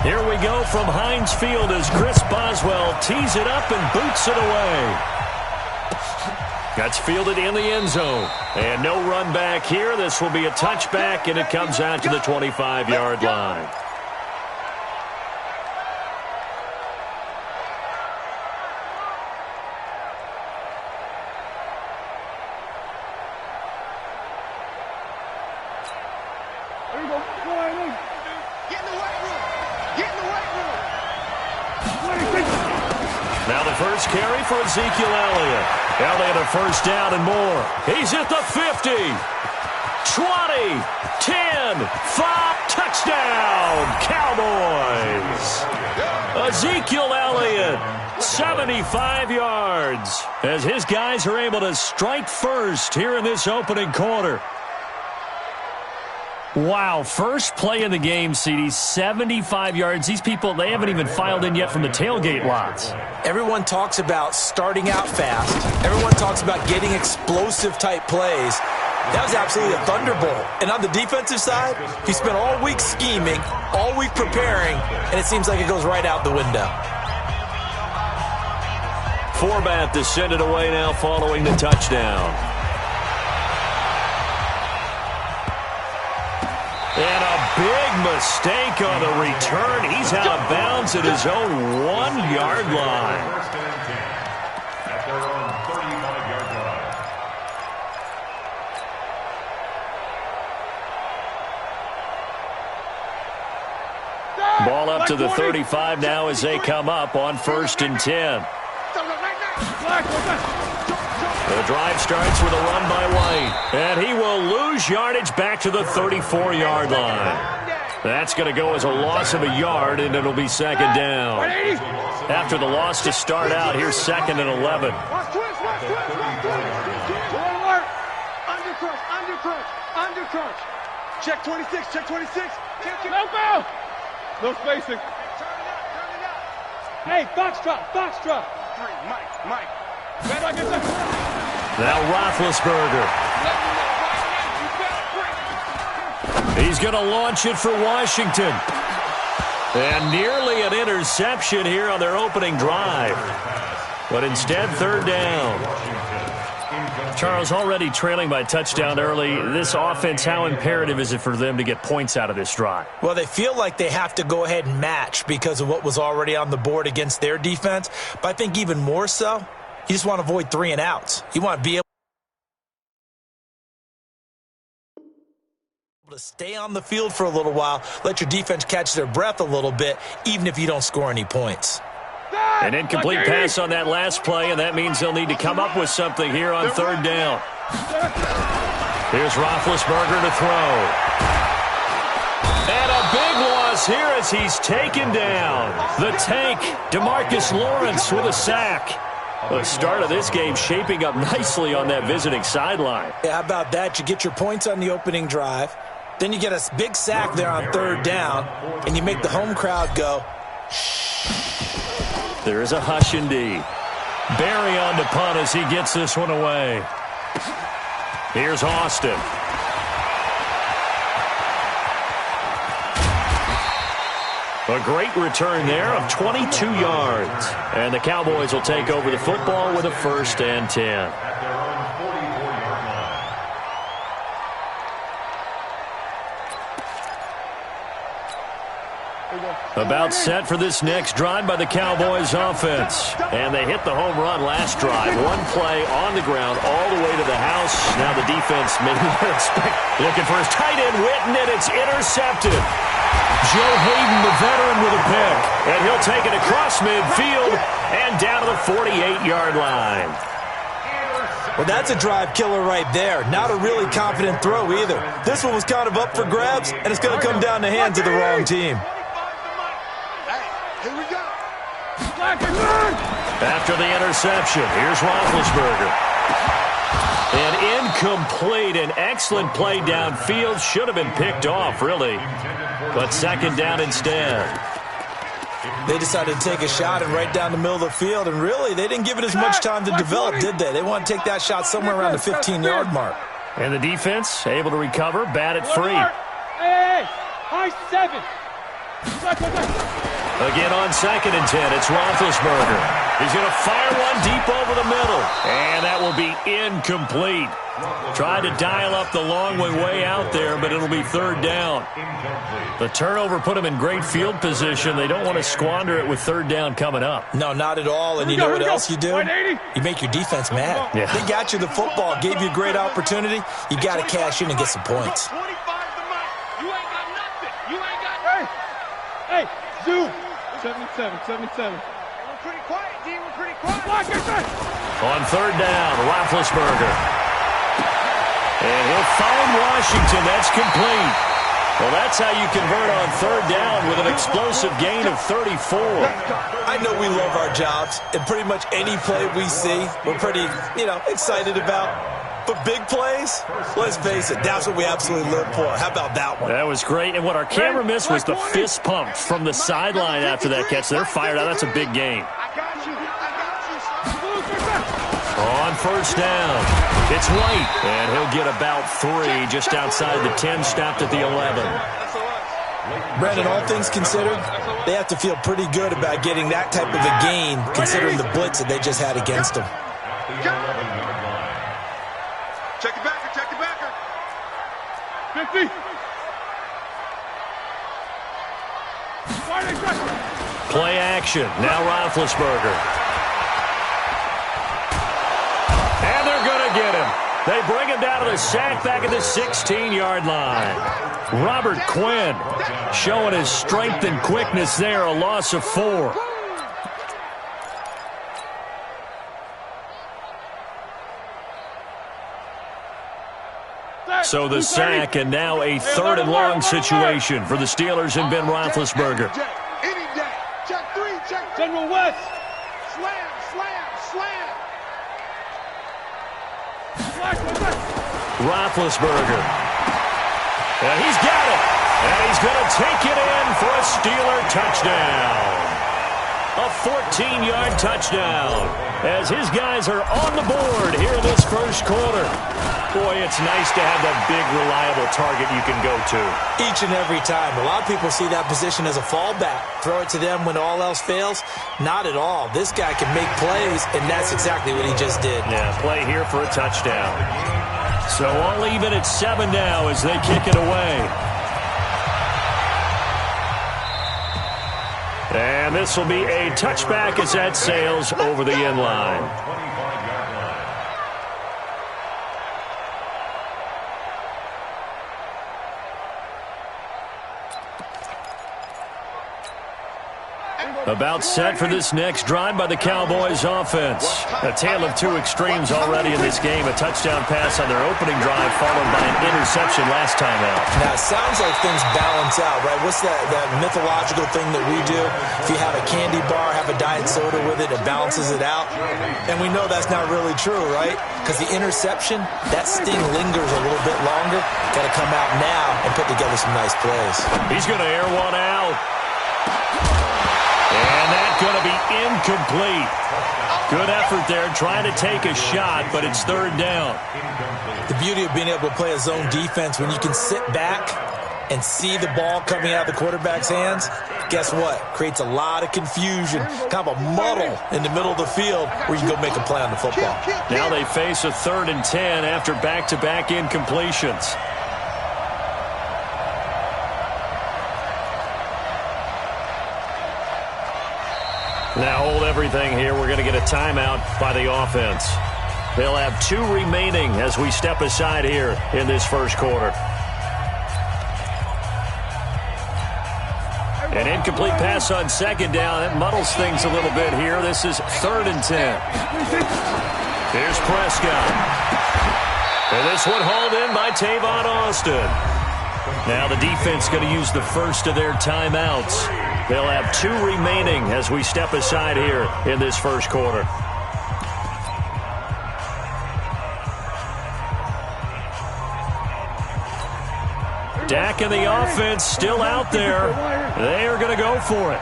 Here we go from Heinz Field as Chris Boswell tees it up and boots it away. That's fielded in the end zone. And no run back here. This will be a touchback, and it comes out to the 25-yard line. Now the first carry for Ezekiel Elliott. Elliott a first down and more. He's at the 50, 20, 10, 5, touchdown, Cowboys. Ezekiel Elliott, 75 yards, as his guys are able to strike first here in this opening quarter. Wow, first play in the game, CD, 75 yards. These people, they haven't even filed in yet from the tailgate lots. Everyone talks about starting out fast. Everyone talks about getting explosive-type plays. That was absolutely a thunderbolt. And on the defensive side, he spent all week scheming, all week preparing, and it seems like it goes right out the window. Forbath to send it away now following the touchdown. And a big mistake on the return. He's out of bounds at his own 1-yard line. At their own 35-yard line. Ball up to the 35 now as they come up on 1st and 10. The drive starts with a run by White, and he will lose yardage back to the 34-yard line. That's going to go as a loss of a yard, and it'll be second down. After the loss to start out, here's 2nd and 11. Undercrunch. Check 26, check 26. No foul. No spacing. Hey, box drop. 3, Mike. Now Roethlisberger. He's going to launch it for Washington. And nearly an interception here on their opening drive. But instead, 3rd down. Charles, already trailing by a touchdown early. This offense, how imperative is it for them to get points out of this drive? Well, they feel like they have to go ahead and match because of what was already on the board against their defense. But I think even more so, you just want to avoid 3 and outs. You want to be able to stay on the field for a little while, let your defense catch their breath a little bit, even if you don't score any points. An incomplete pass on that last play, and that means they'll need to come up with something here on 3rd down. Here's Roethlisberger to throw. And a big loss here as he's taken down. The tank, DeMarcus Lawrence with a sack. The start of this game shaping up nicely on that visiting sideline. Yeah, how about that? You get your points on the opening drive, then you get a big sack there on 3rd down, and you make the home crowd go, there is a hush indeed. Barry on the punt as he gets this one away. Here's Austin. A great return there of 22 yards. And the Cowboys will take over the football with a 1st and 10. About set for this next drive by the Cowboys offense. And they hit the home run last drive. One play on the ground all the way to the house. Now the defense maybe looking for his tight end, Witten, and it's intercepted. Joe Hayden, the veteran, with a pick. And he'll take it across midfield and down to the 48-yard line. Well, that's a drive killer right there. Not a really confident throw either. This one was kind of up for grabs, and it's going to come down the hands of the wrong team. Here we go. After the interception, here's Roethlisberger. An incomplete and excellent play downfield. Should have been picked off, really. But 2nd down instead. They decided to take a shot and right down the middle of the field, and really, they didn't give it as much time to develop, did they? They want to take that shot somewhere around the 15-yard mark. And the defense able to recover, bat it free. Hey, high 7. Again on 2nd and 10, it's Roethlisberger. He's going to fire one deep over the middle. And that will be incomplete. Tried to dial up the long way out there, but it'll be 3rd down. The turnover put him in great field position. They don't want to squander it with 3rd down coming up. No, not at all. And you know what else you do? You make your defense mad. Yeah. They got you the football, gave you a great opportunity. You got to cash in and get some points. 25 the mic. You ain't got nothing. You ain't got nothing. Hey, Zoom. 77. We're pretty quiet, D. We're pretty quiet. On 3rd down, Roethlisberger. And he'll find Washington. That's complete. Well, that's how you convert on 3rd down with an explosive gain of 34. I know we love our jobs, and pretty much any play we see, we're pretty, excited about. But big plays, let's face it, that's what we absolutely live for. How about that one? That was great. And what our camera missed was the fist pump from the sideline after that catch. They're fired out. That's a big game. On 1st down, it's White. And he'll get about 3 just outside the 10, stopped at the 11. Brandon, all things considered, they have to feel pretty good about getting that type of a gain, considering the blitz that they just had against them. Check the backer. 50. Play action. Now Roethlisberger. And they're going to get him. They bring him down to the sack back at the 16-yard line. Robert Quinn showing his strength and quickness there. A loss of 4. So the sack, and now a 3rd and long situation for the Steelers and Ben Roethlisberger. Check 3, check General West. Slam. Roethlisberger. And he's got it. And he's going to take it in for a Steeler touchdown. A 14-yard touchdown as his guys are on the board here in this first quarter. Boy, it's nice to have that big, reliable target you can go to. Each and every time. A lot of people see that position as a fallback. Throw it to them when all else fails. Not at all. This guy can make plays, and that's exactly what he just did. Yeah, play here for a touchdown. So all even at 7 now as they kick it away. And this will be a touchback as that sails over the end line. About set for this next drive by the Cowboys offense. A tale of 2 extremes already in this game. A touchdown pass on their opening drive followed by an interception last time out. Now, it sounds like things balance out, right? What's that mythological thing that we do? If you have a candy bar, have a diet soda with it, it balances it out. And we know that's not really true, right? Because the interception, that sting lingers a little bit longer. Got to come out now and put together some nice plays. He's going to air one out. And that's going to be incomplete. Good effort there trying to take a shot, but it's 3rd down. The beauty of being able to play a zone defense, when you can sit back and see the ball coming out of the quarterback's hands, guess what? Creates a lot of confusion, kind of a muddle in the middle of the field where you can go make a play on the football. Now they face a 3rd and 10 after back-to-back incompletions. Now hold everything here. We're going to get a timeout by the offense. They'll have 2 remaining as we step aside here in this first quarter. An incomplete pass on 2nd down. That muddles things a little bit here. This is 3rd and 10. Here's Prescott. And this one hauled in by Tavon Austin. Now the defense going to use the first of their timeouts. They'll have 2 remaining as we step aside here in this first quarter. Dak and the offense still out there. They are going to go for it.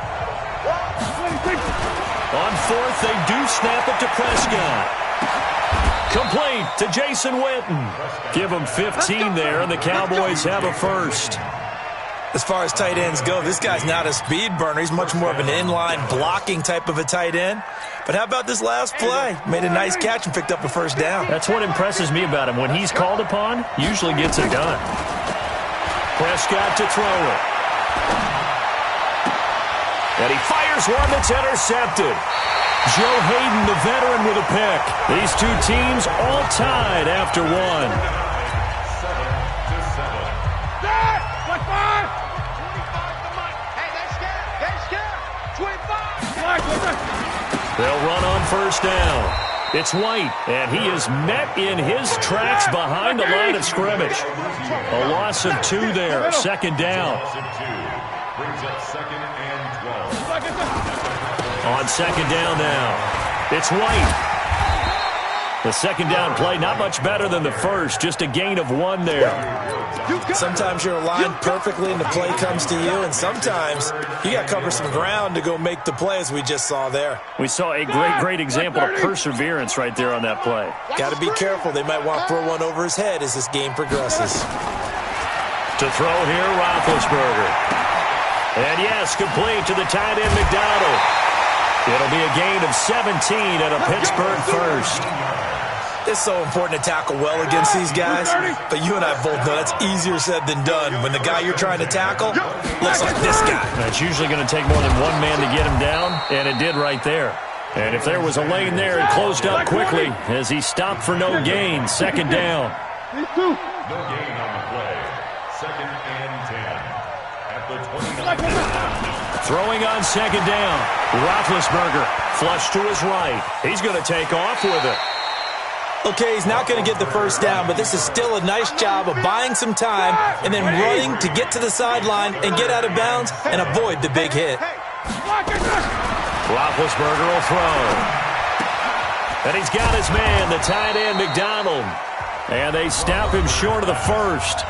On 4th, they do snap it to Prescott. Complete to Jason Witten. Give them 15 there, and the Cowboys have a first. As far as tight ends go, this guy's not a speed burner. He's much more of an inline blocking type of a tight end. But how about this last play? Made a nice catch and picked up a first down. That's what impresses me about him. When he's called upon, usually gets it done. Prescott to throw it. And he fires one that's intercepted. Joe Hayden, the veteran, with a pick. These two teams all tied after one. 7-7. They'll run on first down. It's White, and he is met in his tracks behind the line of scrimmage. A loss of 2 there, second down. Brings up 2nd and 12. On second down now, it's White. The second down play, not much better than the first, just a gain of 1 there. Sometimes you're aligned perfectly and the play comes to you, and sometimes you got to cover some ground to go make the play, as we just saw there. We saw a great example of perseverance right there on that play. Got to be careful. They might want to throw one over his head as this game progresses. To throw here, Roethlisberger. And yes, complete to the tight end, McDonald. It'll be a gain of 17 and a Pittsburgh first. It's so important to tackle well against these guys, but you and I both know that's easier said than done when the guy you're trying to tackle looks like this guy. It's usually going to take more than one man to get him down, and it did right there. And if there was a lane there, it closed up quickly as he stopped for no gain. Second down. No gain on the play. 2nd and 10. At the 29. Throwing on second down. Roethlisberger flush to his right. He's going to take off with it. Okay, he's not going to get the first down, but this is still a nice job of buying some time and then running to get to the sideline and get out of bounds and avoid the big hit. Roethlisberger will throw. And he's got his man, the tight end, McDonald. And they stop him short of the first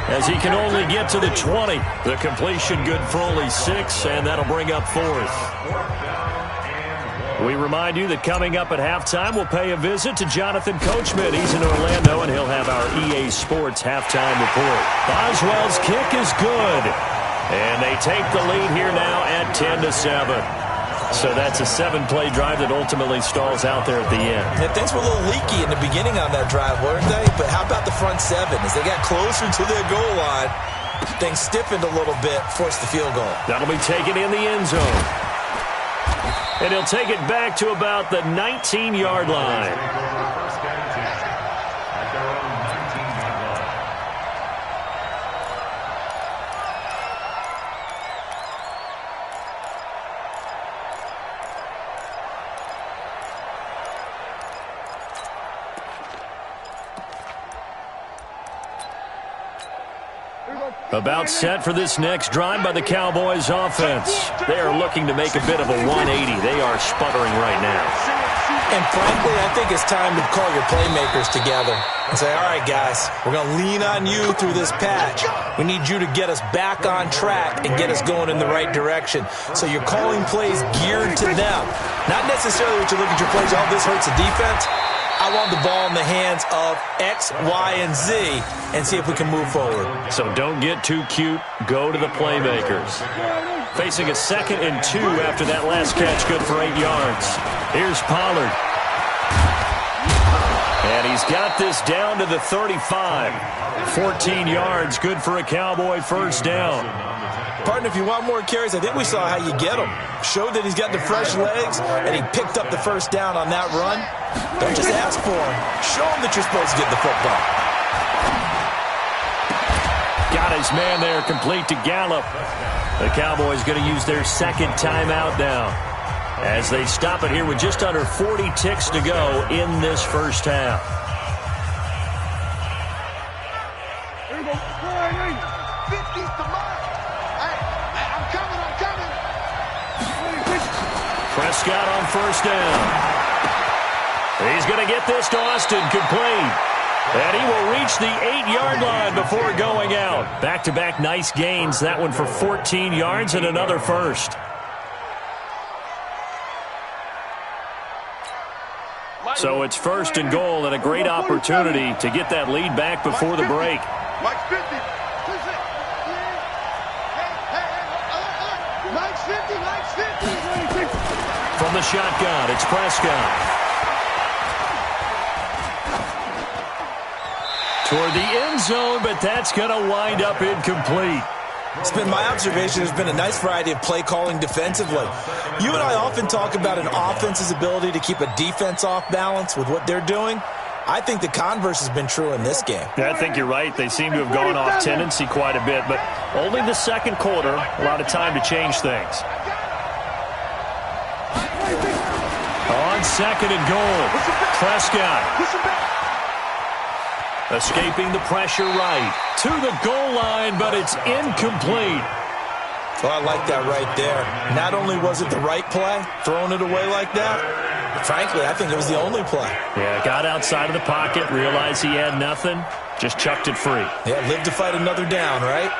as he can only get to the 20. The completion good for only 6, and that'll bring up 4th. We remind you that coming up at halftime, we'll pay a visit to Jonathan Coachman. He's in Orlando, and he'll have our EA Sports halftime report. Boswell's kick is good. And they take the lead here now at 10-7. So that's a 7-play drive that ultimately stalls out there at the end. Yeah, things were a little leaky in the beginning on that drive, weren't they? But how about the front 7? As they got closer to their goal line, things stiffened a little bit, forced the field goal. That'll be taken in the end zone. And he'll take it back to about the 19-yard line. About set for this next drive by the Cowboys offense. They are looking to make a bit of a 180. They are sputtering right now. And frankly, I think it's time to call your playmakers together and say, all right, guys, we're going to lean on you through this patch. We need you to get us back on track and get us going in the right direction. So you're calling plays geared to them. Not necessarily what you look at your plays, oh, this hurts the defense. I want the ball in the hands of X, Y, and Z and see if we can move forward. So don't get too cute. Go to the playmakers. Facing a 2nd and 2 after that last catch, good for 8 yards. Here's Pollard. And he's got this down to the 35. 14 yards, good for a Cowboy first down. Partner, if you want more carries, I think we saw how you get them. Showed that he's got the fresh legs, and he picked up the first down on that run. Don't just ask for him. Show him that you're supposed to get the football. Got his man there, complete to Gallup. The Cowboys going to use their 2nd timeout now as they stop it here with just under 40 ticks to go in this first half. Prescott on first down. He's going to get this to Austin, complete. And he will reach the 8-yard line before going out. Back-to-back nice gains. That one for 14 yards and another first. So it's 1st and goal and a great opportunity to get that lead back before the break. From the shotgun, it's Prescott. Toward the end zone, but that's going to wind up incomplete. It's been my observation. There's been a nice variety of play calling defensively. You and I often talk about an offense's ability to keep a defense off balance with what they're doing. I think the converse has been true in this game. Yeah, I think you're right. They seem to have gone off tendency quite a bit, but only the second quarter, a lot of time to change things. On second and goal, Prescott. Escaping the pressure right to the goal line, but it's incomplete. Well, I like that right there. Not only was it the right play, throwing it away like that, but frankly, I think it was the only play. Yeah, got outside of the pocket, realized he had nothing, just chucked it free. Yeah, live to fight another down, right?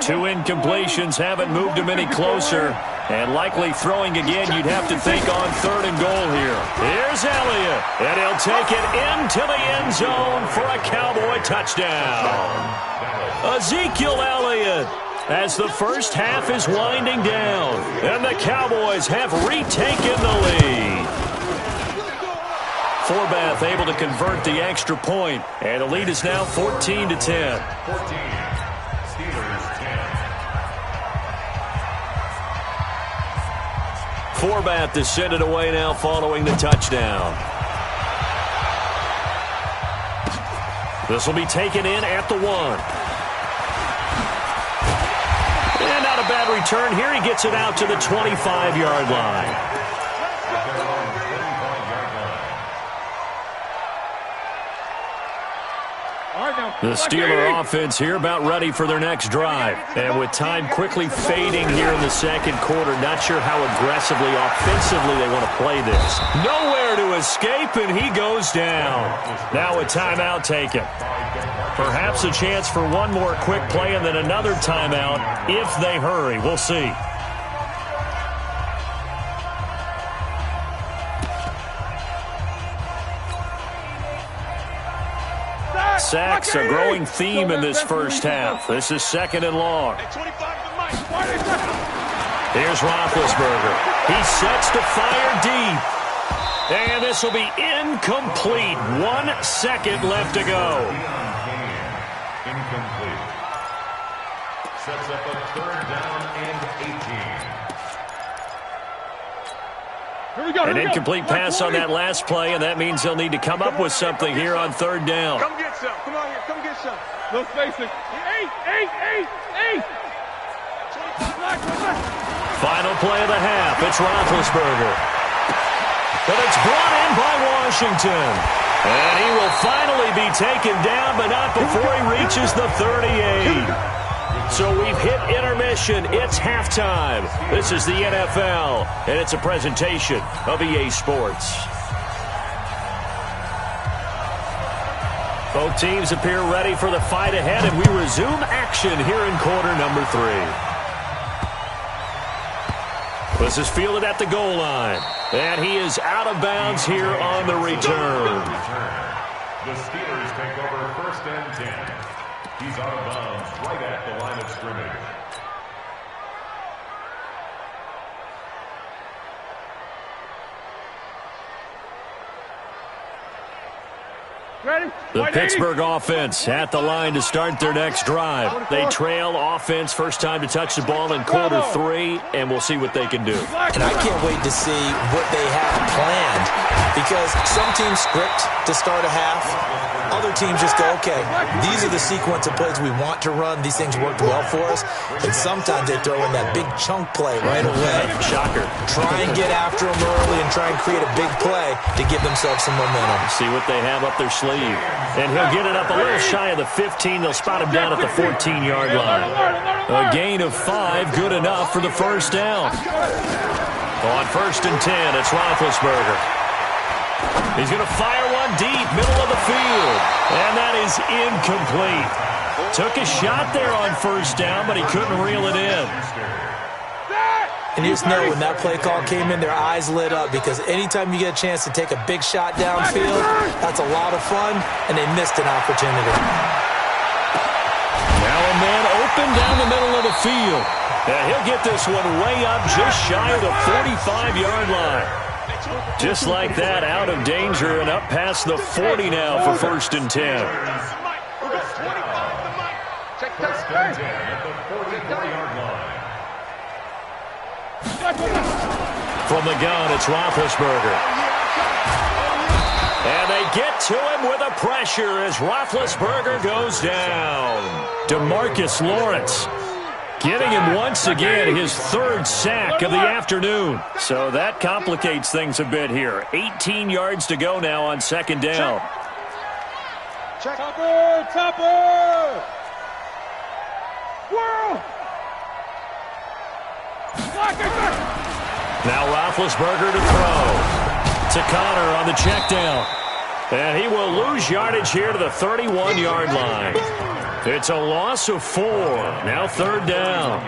Two incompletions haven't moved him any closer. And likely throwing again, you'd have to think on third and goal here. Here's Elliott, and he'll take it into the end zone for a Cowboy touchdown. Ezekiel Elliott, as the first half is winding down, and the Cowboys have retaken the lead. Forbath able to convert the extra point, and the lead is now 14-10. 14. Forbath is sent it away now following the touchdown. This will be taken in at the 1. And not a bad return here. He gets it out to the 25-yard line. The Steeler offense here about ready for their next drive. And with time quickly fading here in the second quarter, not sure how aggressively, offensively they want to play this. Nowhere to escape, and he goes down. Now a timeout taken. Perhaps a chance for one more quick play and then another timeout if they hurry. We'll see. Sacks, a growing theme in this first half. This is second and long. Here's Roethlisberger. He sets to fire deep. And this will be incomplete. 1 second left to go. Incomplete. Sets up a third down and 18. An incomplete pass on that last play, and that means they'll need to come up with something here on third down. Come get some. Come on here. Come get some. No spacing. Eight. Final play of the half. It's Roethlisberger. But it's brought in by Washington. And he will finally be taken down, but not before he reaches the 38. So we've hit intermission. It's halftime. This is the NFL, and it's a presentation of EA Sports. Both teams appear ready for the fight ahead, and we resume action here in quarter number 3. This is fielded at the goal line, and he is out of bounds here on the return. The Steelers take over first and 10. He's out of bounds right at the line of scrimmage. The Pittsburgh offense at the line to start their next drive. They trail offense, first time to touch the ball in quarter 3, and we'll see what they can do. And I can't wait to see what they have planned, because some teams script to start a half. Other teams just go, okay, these are the sequence of plays we want to run. These things worked well for us. And sometimes they throw in that big chunk play right away. Shocker. Try and get after them early and try and create a big play to give themselves some momentum. See what they have up their sleeve. And he'll get it up a little shy of the 15. They'll spot him down at the 14-yard line. A gain of 5, good enough for the first down. On first and 10, it's Roethlisberger. He's going to fire one deep, middle of the field. And that is incomplete. Took a shot there on first down, but he couldn't reel it in. And you just know when that play call came in, their eyes lit up, because anytime you get a chance to take a big shot downfield, that's a lot of fun, and they missed an opportunity. Now down the middle of the field. And he'll get this one way up just shy of the 45-yard line. Just like that, out of danger and up past the 40 now for 1st and 10. First and 10 at the 44-yard line. From the gun, it's Roethlisberger. And they get to him with a pressure as Roethlisberger goes down. DeMarcus Lawrence getting him once again his 3rd sack of the afternoon. So that complicates things a bit here. 18 yards to go now on 2nd down. Topper! Whirl! Now Roethlisberger to throw. To Connor on the check down. And he will lose yardage here to the 31-yard line. It's a loss of 4. Now 3rd down.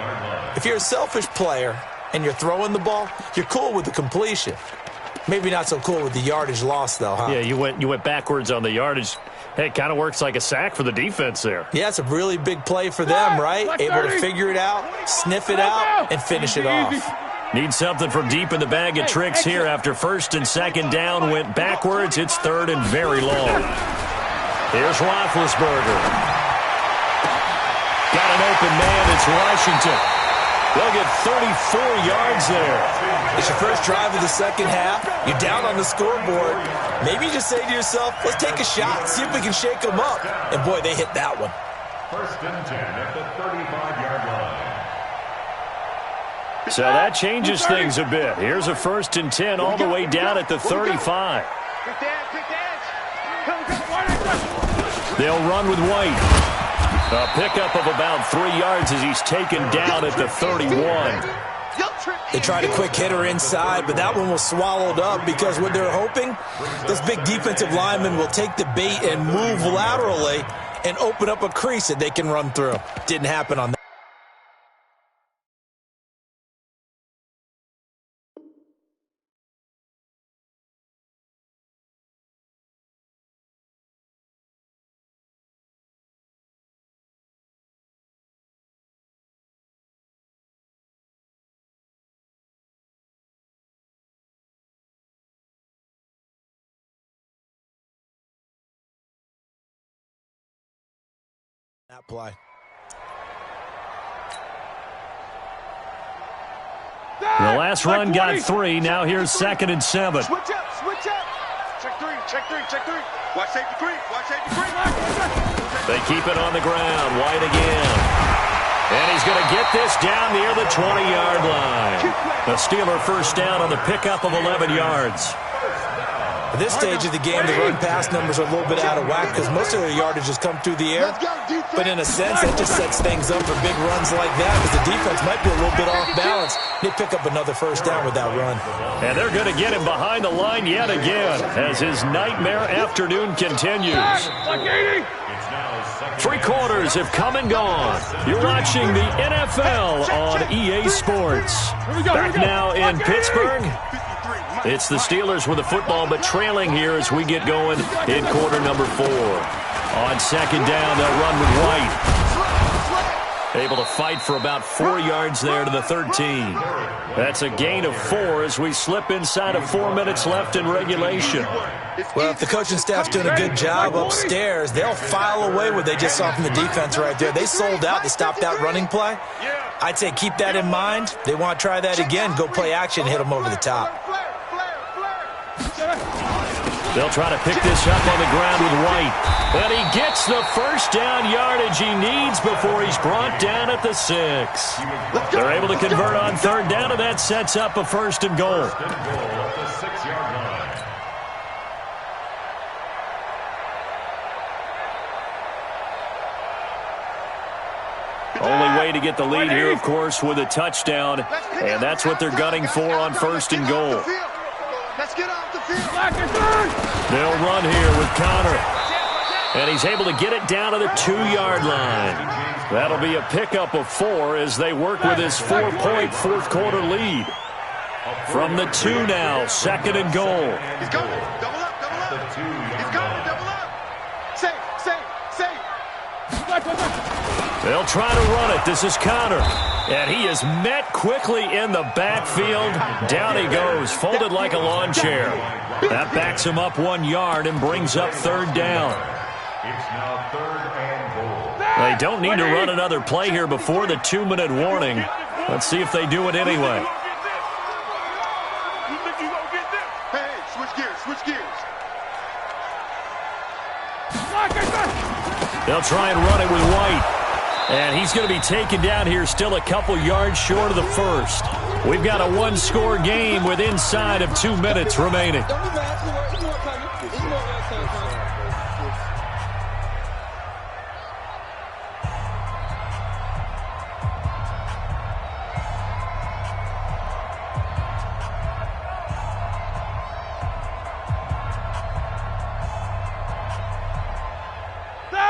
If you're a selfish player and you're throwing the ball, you're cool with the completion. Maybe not so cool with the yardage loss, though, huh? Yeah, you went backwards on the yardage. Hey, it kind of works like a sack for the defense there. Yeah, it's a really big play for them, right? Able to figure it out, sniff it out, and finish it off. Need something from deep in the bag of tricks here after 1st and 2nd down went backwards. It's 3rd and very long. Here's Roethlisberger. Got an open man. It's Washington. They'll get 34 yards there. It's your first drive of the 2nd half. You're down on the scoreboard. Maybe you just say to yourself, let's take a shot, see if we can shake them up. And, boy, they hit that one. 1st and 10 at the 35-yard line. So that changes things a bit. Here's a 1st and 10 all the way down at the 35. They'll run with White. A pickup of about 3 yards as he's taken down at the 31. They tried a quick hitter inside, but that one was swallowed up because what they're hoping, those big defensive linemen will take the bait and move laterally and open up a crease that they can run through. Didn't happen on that. That play. The last run got 3. Now here's 2nd and 7. Switch up. Check 3. Watch safety 3. They keep it on the ground. White again. And he's going to get this down near the 20-yard line. The Steeler 1st down on the pickup of 11 yards. At this stage of the game, the run-pass numbers are a little bit out of whack because most of their yardage has come through the air. But in a sense, that just sets things up for big runs like that because the defense might be a little bit off balance. They pick up another 1st down with that run. And they're going to get him behind the line yet again as his nightmare afternoon continues. 3 quarters have come and gone. You're watching the NFL on EA Sports. Back now in Pittsburgh. It's the Steelers with the football, but trailing here as we get going in quarter number 4. On 2nd down, they'll run with White. Able to fight for about 4 yards there to the 13. That's a gain of 4 as we slip inside of 4 minutes left in regulation. Well, if the coaching staff's doing a good job upstairs, they'll file away what they just saw from the defense right there. They sold out to stop that running play. I'd say keep that in mind. They want to try that again, go play action, hit them over the top. They'll try to pick this up on the ground with White. And he gets the 1st down yardage he needs before he's brought down at the 6. They're able to convert on 3rd down, and that sets up a 1st and goal. First and goal at the 6-yard line. Only way to get the lead here, of course, with a touchdown. And that's what they're gunning for on 1st and goal. Let's get off the field. They'll run here with Connor. And he's able to get it down to the 2-yard line. That'll be a pickup of 4 as they work with his 4-point 4th quarter lead. From the 2 now, 2nd and goal. He's going. Double up. He's going. Double up. Safe. They'll try to run it. This is Connor. And he is met quickly in the backfield. Down he goes, folded like a lawn chair. That backs him up 1 yard and brings up third down. It's now 3rd and goal. They don't need to run another play here before the 2-minute warning. Let's see if they do it anyway. Hey, switch gears, switch gears. They'll try and run it with White. And he's going to be taken down here, still a couple yards short of the first. We've got a one-score game with inside of 2 minutes remaining.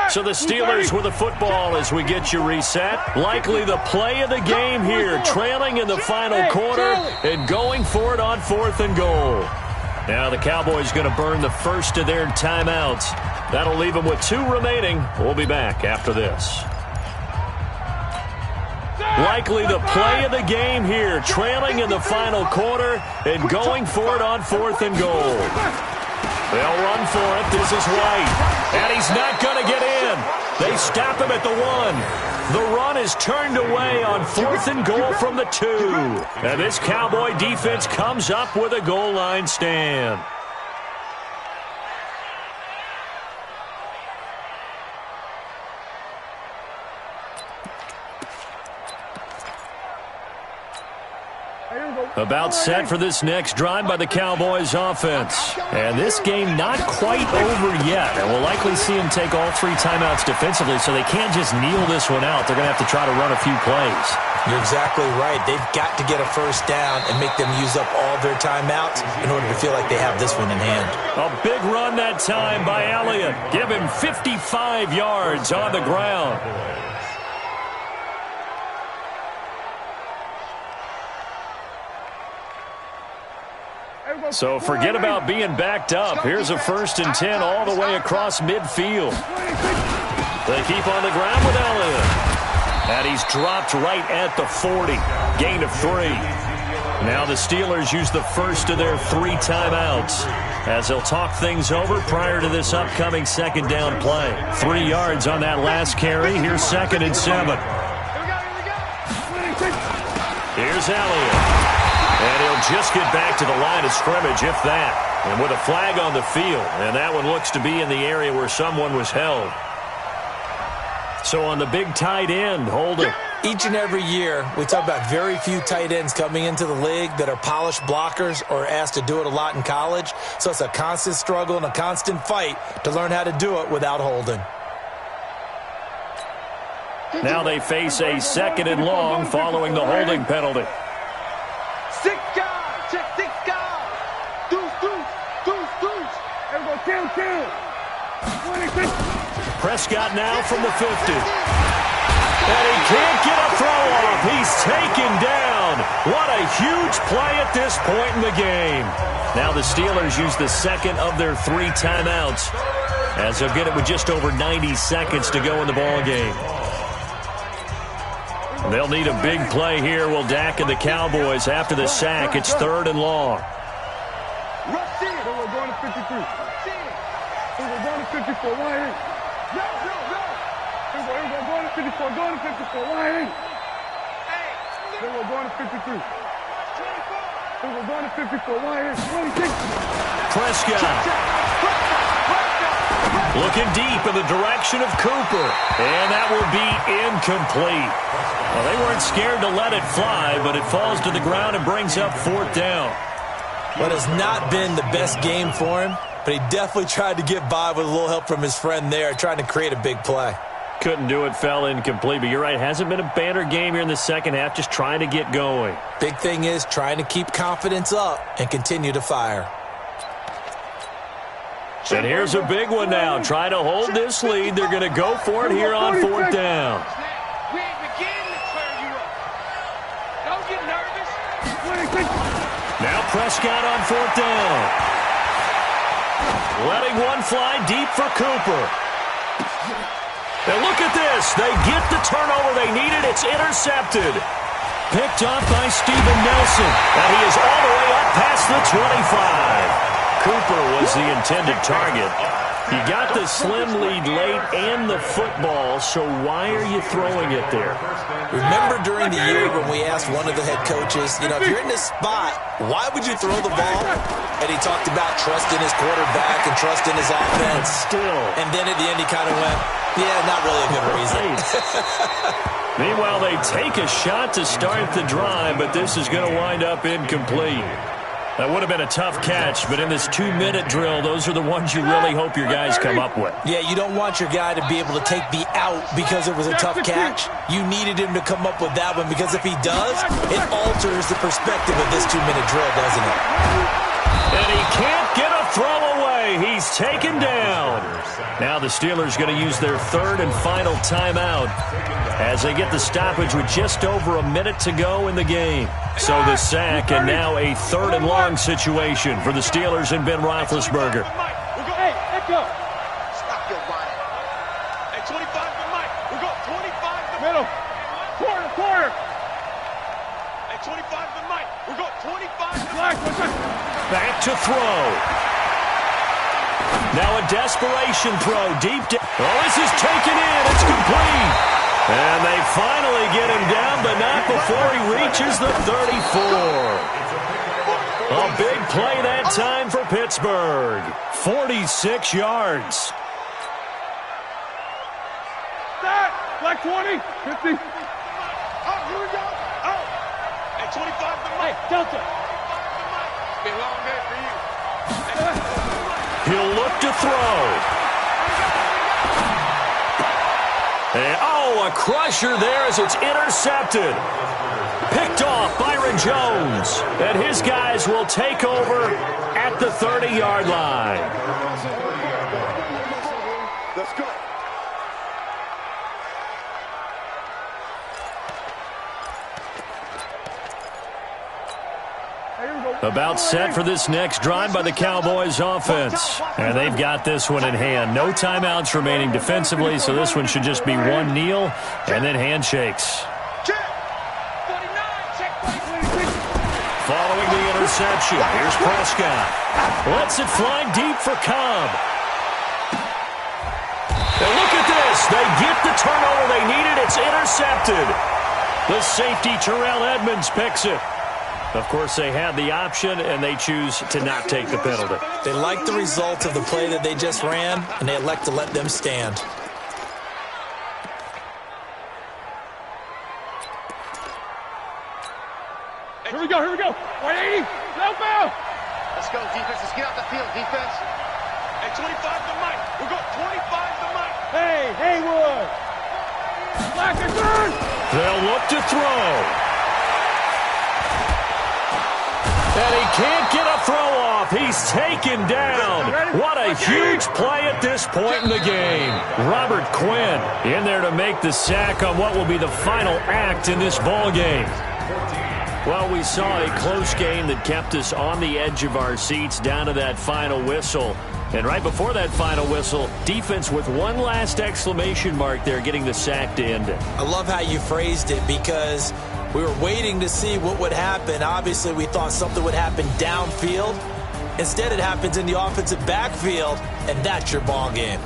So the Steelers with the football as we get you reset. Likely the play of the game here, trailing in the final quarter and going for it on 4th and goal. Now the Cowboys going to burn the first of their timeouts. That'll leave them with 2 remaining. We'll be back after this. Likely the play of the game here, trailing in the final quarter and going for it on 4th and goal. They'll run for it. This is White. And he's not going to get in. They stop him at the 1. The run is turned away on 4th and goal from the 2. And this Cowboy defense comes up with a goal line stand. About set for this next drive by the Cowboys offense. And this game not quite over yet. And we'll likely see them take all 3 timeouts defensively, so they can't just kneel this one out. They're going to have to try to run a few plays. You're exactly right. They've got to get a first down and make them use up all their timeouts in order to feel like they have this one in hand. A big run that time by Elliott. Give him 55 yards on the ground. So forget about being backed up. Here's a 1st and 10 all the way across midfield. They keep on the ground with Elliott. And he's dropped right at the 40. Gain of 3. Now the Steelers use the first of their 3 timeouts as they'll talk things over prior to this upcoming 2nd down play. 3 yards on that last carry. Here's 2nd and 7. Here's Elliott. And he'll just get back to the line of scrimmage, if that. And with a flag on the field. And that one looks to be in the area where someone was held. So on the big tight end, holding. Each and every year, we talk about very few tight ends coming into the league that are polished blockers or asked to do it a lot in college. So it's a constant struggle and a constant fight to learn how to do it without holding. Now they face a 2nd and long following the holding penalty. 6 guys, check 6 guys. Deuce. Everybody kill. 26. Prescott now from the 50. And he can't get a throw off. He's taken down. What a huge play at this point in the game. Now the Steelers use the 2nd of their 3 timeouts as they'll get it with just over 90 seconds to go in the ball game. They'll need a big play here. Will Dak and the Cowboys after the sack. It's 3rd and long. Rush in. We're going to 53. We're going to 54. Why in? No. We're going to 54. Going to 54. Why in? We're going to 53. We're going to 54. Why in? 26. Prescott. Looking deep in the direction of Cooper. And that will be incomplete. Well, they weren't scared to let it fly, but it falls to the ground and brings up 4th down. What has not been the best game for him, but he definitely tried to get by with a little help from his friend there, trying to create a big play. Couldn't do it, fell incomplete, but you're right. Hasn't been a banner game here in the 2nd half, just trying to get going. Big thing is trying to keep confidence up and continue to fire. And here's a big one now. Try to hold this lead. They're going to go for it here on 4th down. We ain't beginning to clear you up. Don't get nervous. Now Prescott on 4th down. Letting one fly deep for Cooper. And look at this. They get the turnover they needed. It's intercepted. Picked off by Steven Nelson. And he is all the way up past the 25. Cooper was the intended target. You got the slim lead late and the football, so why are you throwing it there? Remember during the year when we asked one of the head coaches, if you're in this spot, why would you throw the ball? And he talked about trust in his quarterback and trust in his offense. But still. And then at the end he kind of went, yeah, not really a good reason. Meanwhile, they take a shot to start the drive, but this is going to wind up incomplete. That would have been a tough catch, but in this 2-minute drill, those are the ones you really hope your guys come up with. Yeah, you don't want your guy to be able to take the out because it was a tough catch. You needed him to come up with that one because if he does, it alters the perspective of this 2-minute drill, doesn't it? And he can't get a throw away. He's taken down. Now the Steelers going to use their third and final timeout as they get the stoppage with just over a minute to go in the game. So the sack and now a third and long situation for the Steelers and Ben Roethlisberger. Hey, let's go. Stop your whining. Hey, 25 to Mike. We go 25 to Middle. Quarter. Hey, 25 to Mike. We go 25 to Black, what's that? Back to throw. Now a desperation throw deep down. Oh, this is taken in. It's complete. And they finally get him down, but not before he reaches the 34. A big play that time for Pittsburgh. 46 yards. Start. Black 20. 50. Oh, here we go. Oh. Hey, 25 to Mike. Hey, Delta. It's been a long day for you. He'll look to throw. And, a crusher there as it's intercepted. Picked off Byron Jones. And his guys will take over at the 30-yard line. Let's go. About set for this next drive by the Cowboys offense. And they've got this one in hand. No timeouts remaining defensively, so this one should just be one kneel and then handshakes. Following the interception, here's Prescott. Lets it fly deep for Cobb. And look at this. They get the turnover they needed. It's intercepted. The safety, Terrell Edmonds, picks it. Of course, they had the option, and they choose to not take the penalty. They like the result of the play that they just ran, and they elect to let them stand. Here we go. 180. No foul. Let's go, defense. Let's get out the field, defense. Hey, 25 to Mike. We go 25 to Mike. Hey, Haywood. Black and turn. They'll look to throw. And he can't get a throw off. He's taken down. What a huge play at this point in the game. Robert Quinn in there to make the sack on what will be the final act in this ball game. Well, we saw a close game that kept us on the edge of our seats down to that final whistle. And right before that final whistle, defense with one last exclamation mark there, getting the sack to end it. I love how you phrased it because we were waiting to see what would happen. Obviously, we thought something would happen downfield. Instead, it happens in the offensive backfield, and that's your ball game.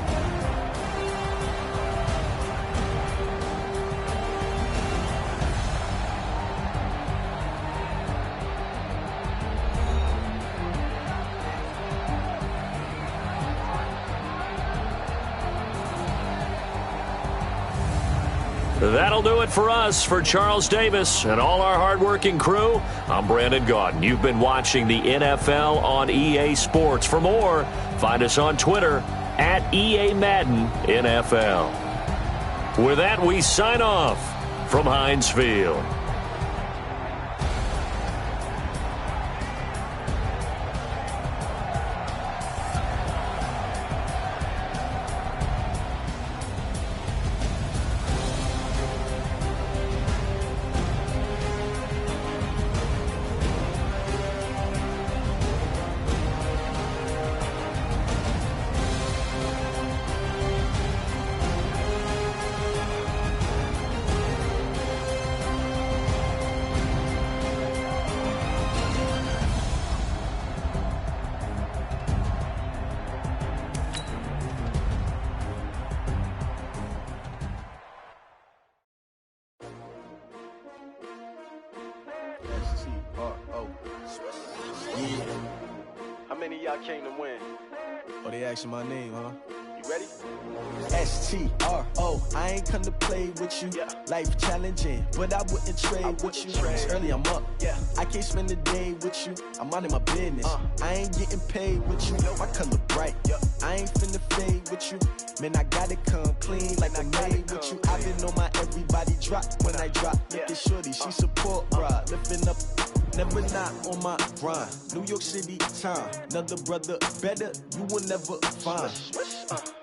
That'll do it for us. For Charles Davis and all our hardworking crew, I'm Brandon Gaudin. You've been watching the NFL on EA Sports. For more, find us on Twitter at EA Madden NFL. With that, we sign off from Heinz Field. many of y'all came to win? Oh, they asking my name, huh? You ready? S-T-R-O, I ain't come to play with you. Life challenging, but I wouldn't trade with you. It's early, I'm up. I can't spend the day with you. I'm minding my business. I ain't getting paid with you. My color bright. I ain't finna fade with you. Man, I gotta come clean like I'm made with you. I've been on my everybody drop when I drop. Look at shorty, she support, bruh. Lifting up, never not on my grind. New York City time, another brother better, you will never find.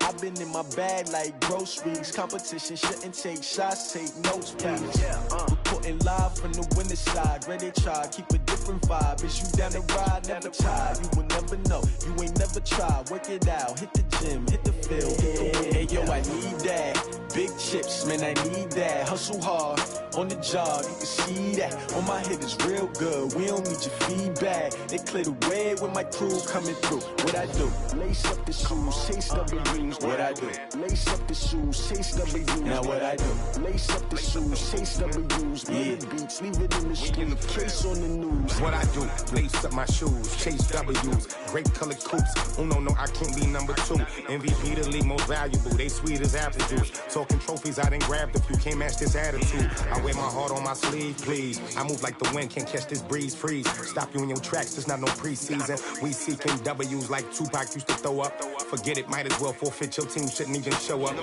I've been in my bag like groceries. Competition shouldn't take shots, take notes, please. Reporting live from the winning side. Ready to try, keep a different vibe. Is you down the ride, never tired. You will never know, you ain't never tried. Work it out, hit the gym, hit the field, hit the wind. Hey yo, I need that. Big chips, man, I need that. Hustle hard, on the job, you can see that. On my head is real good, we don't need your feedback. They clear the way with my crew coming through. What I do? Lace up the shoes, chase W's. What I do? Lace up the shoes, chase W's. Now what I do? Lace up the shoes, chase W's. Million beats, leave it in the street, case on the news. What I do? Lace up my shoes, chase W's. Great colored coops. Oh no, I can't be number 2. MVP the league most valuable. They sweet as apple juice. Talking trophies, I done grabbed a few. Can't match this attitude. I wear my heart on my sleeve, please. I move like the wind, can't catch this breeze, freeze. Stop you in your tracks, there's not no preseason. We seeking W's like Tupac used to throw up. Forget it, might as well forfeit. Your team shouldn't even show up.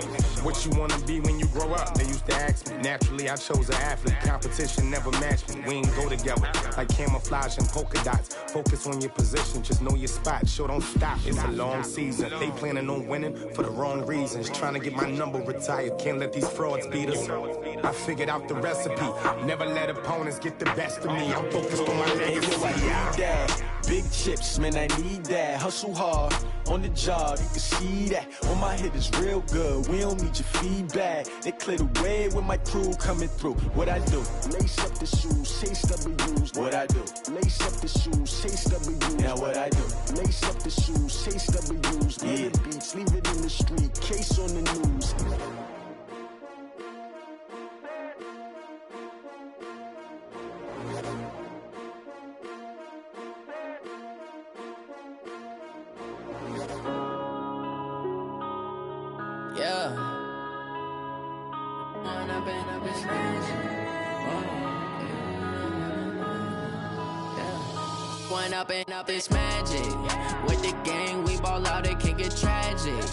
What you wanna be when you grow up? They used to ask me. Naturally, I chose an athlete. Competition never matched me. We ain't go together like camouflage and polka dots. Focus on your position, just know your spot. Sure, don't stop. It's a long season. They planning on winning for the wrong reasons. Trying to get my number retired. Can't let these frauds beat us. I figured out the recipe. Never let opponents get the best of me. I'm focused on my legacy. Big chips, man, I need that. Hustle hard, on the job, you can see that. On my head is real good, we don't need your feedback. They clear the way with my crew coming through. What I do? Lace up the shoes, chase W's. What I do? Lace up the shoes, chase W's. Now what I do? Lace up the shoes, chase W's. Million beats, leave it in the street, case on the news. Up it's magic. With the gang, we ball out, it can get tragic.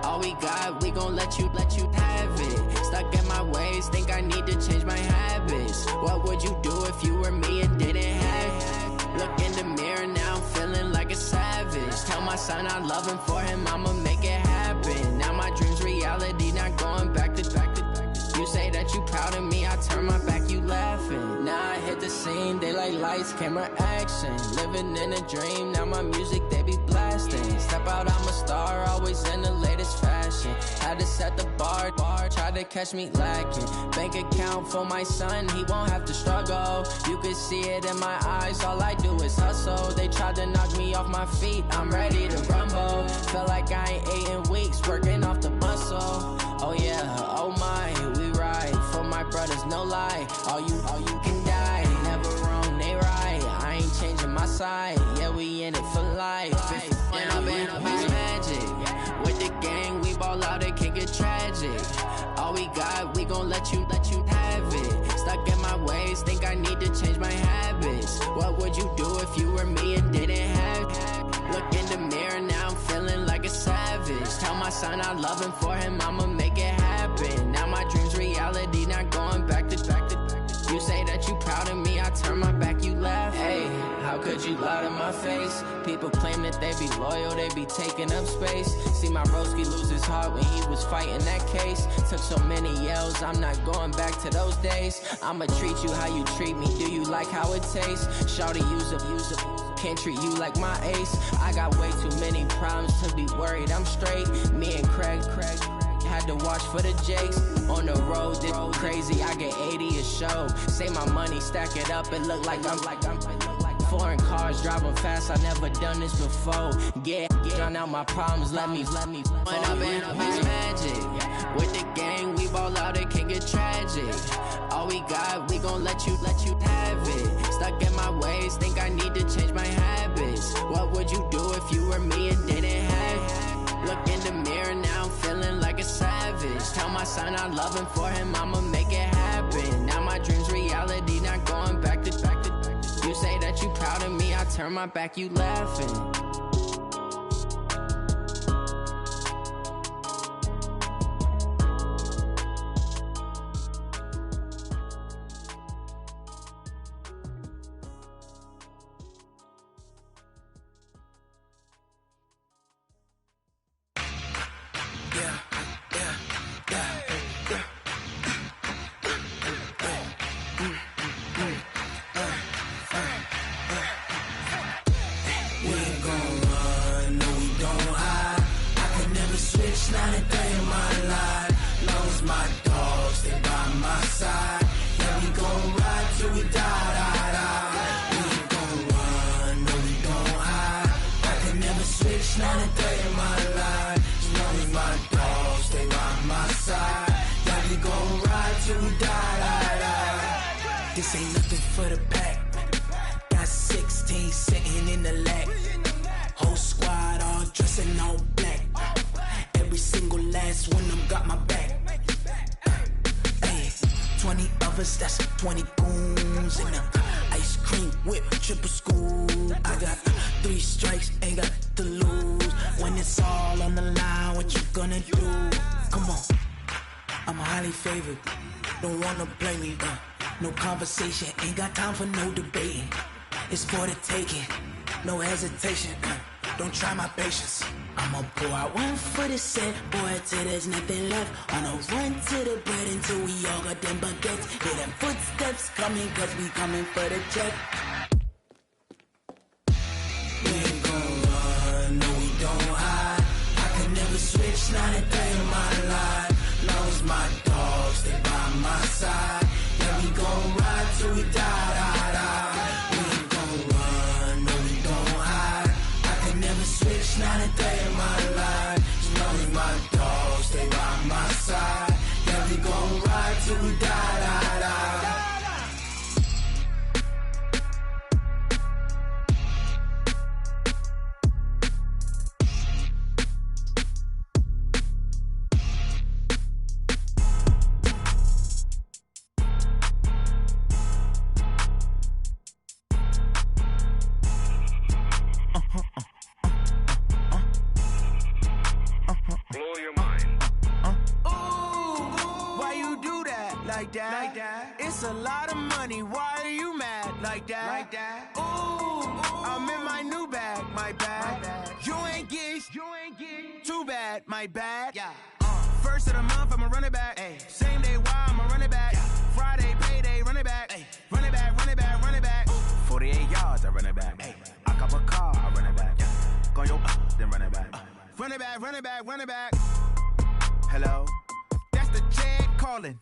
All we got, we gon' let you have it. Stuck in my ways, think I need to change my habits. What would you do if you were me and didn't have it? Look in the mirror, now I'm feeling like a savage. Tell my son I love him, for him I'ma make it happen. Now my dream's reality, not going back to. You say that you proud of me, I turn my back, you laughing. Now I hit the scene, they like lights, camera, action. Living in a dream, now my music, they be blasting. Step out, I'm a star, always in the latest fashion. Had to set the bar, try to catch me lacking. Bank account for my son, he won't have to struggle. You can see it in my eyes, all I do is hustle. They tried to knock me off my feet, I'm ready to rumble. Feel like I ain't ate in weeks, working off the muscle. Oh yeah, oh my, we ride for my brothers, no lie. All you can die, never wrong, they right. I ain't changing my side, yeah, we in it for life. When I've been up, it's magic. With the gang, we ball out, it can get tragic. All we got, we gon' let you have it. Stuck in my ways, think I need to change my habits. What would you do if you were me and didn't have it? Look in the mirror, now I'm feeling like a savage. Tell my son I love him, for him I'ma make it happen. Now my dream's reality, not going back to. You say that you proud of me, I turn my back, you laugh. Hey, how could you lie to my face? People claim that they be loyal, they be taking up space. See my broski lose his heart when he was fighting that case. Took so many yells, I'm not going back to those days. I'ma treat you how you treat me, do you like how it tastes? Shawty, use up. Can't treat you like my ace. I got way too many problems to be worried, I'm straight. Me and Craig had to watch for the Jakes. On the road, this crazy, I get 80 a show. Say my money, stack it up, it look like I'm foreign cars, driving fast, I never done this before. Yeah, drown out my problems, let me. When I've been up, it's magic. With the gang, we ball out, it can get tragic. All we got, we gon' let you have it. Stuck in my ways, think I need to change my habits. What would you do if you my son, I love him, for him, I'ma make it happen. Now my dream's reality, not going back to. You say that you proud of me, I turn my back, you laughing. This ain't nothing for the pack. Got 16 sitting in the lap. Whole squad all dressing all black. Every single last one of them got my back. Hey, 20 of us, that's 20 goons in them. Ice cream whip, triple scoop. I got 3 strikes, ain't got to lose. When it's all on the line, what you gonna do? Come on, I'm highly favored. Don't wanna play me, no conversation, ain't got time for no debating. It's for the taking, no hesitation. Don't try my patience. I'ma pour out one for the set, boy, till there's nothing left. On a run to the bread until we all got them baguettes. Hear them footsteps coming, cause we coming for the check. We ain't gon' run, no we don't hide. I can never switch, not a day in my life. Long as my dogs stay by my side. Yeah, we gon' ride till we die. We ain't gon' run, no we don't hide. I can never switch, not a day in my life. As long as my dogs stay by my side. Yeah, we gon' ride till we die. Like that. It's a lot of money. Why are you mad like that? Ooh, I'm in my new bag, my bad. You ain't get too bad, my bad. Yeah. First of the month, I'ma run it back. Ay. Same day, why I'ma run it back. Yeah. Friday, payday, run it back. Ay. Run it back, run it back, run it back. Ooh. 48 yards, I run it back. Ay. I cop a car, I run it back. Yeah. Go yo, then run it back. Run it back, run it back, run it back. Hello? That's the Jag calling.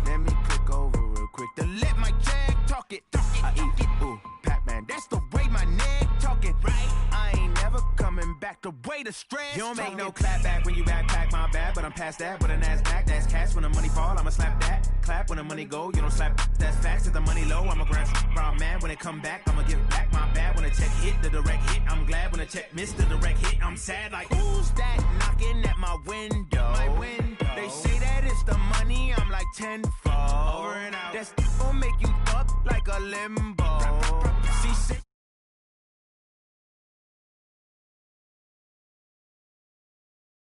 Let me click over real quick to let my Jag talk it. I eat it, ooh, Pac-Man. That's the way my neck talking. Right? I ain't never coming back the way the stress. You don't make no clap back when you backpack, my bad. But I'm past that. But a NASDAQ, that's cash. When the money fall, I'ma slap that. Clap when the money go, you don't slap. That's facts. If the money low, I'ma grab brown man. When it come back, I'ma give back my bad. When the check hit, the direct hit. I'm glad when the check missed the direct hit. I'm sad like, who's that knocking at my window? My window. They say that it's the money, I'm like tenfold. Over and out. That's gon' make you up like a limbo.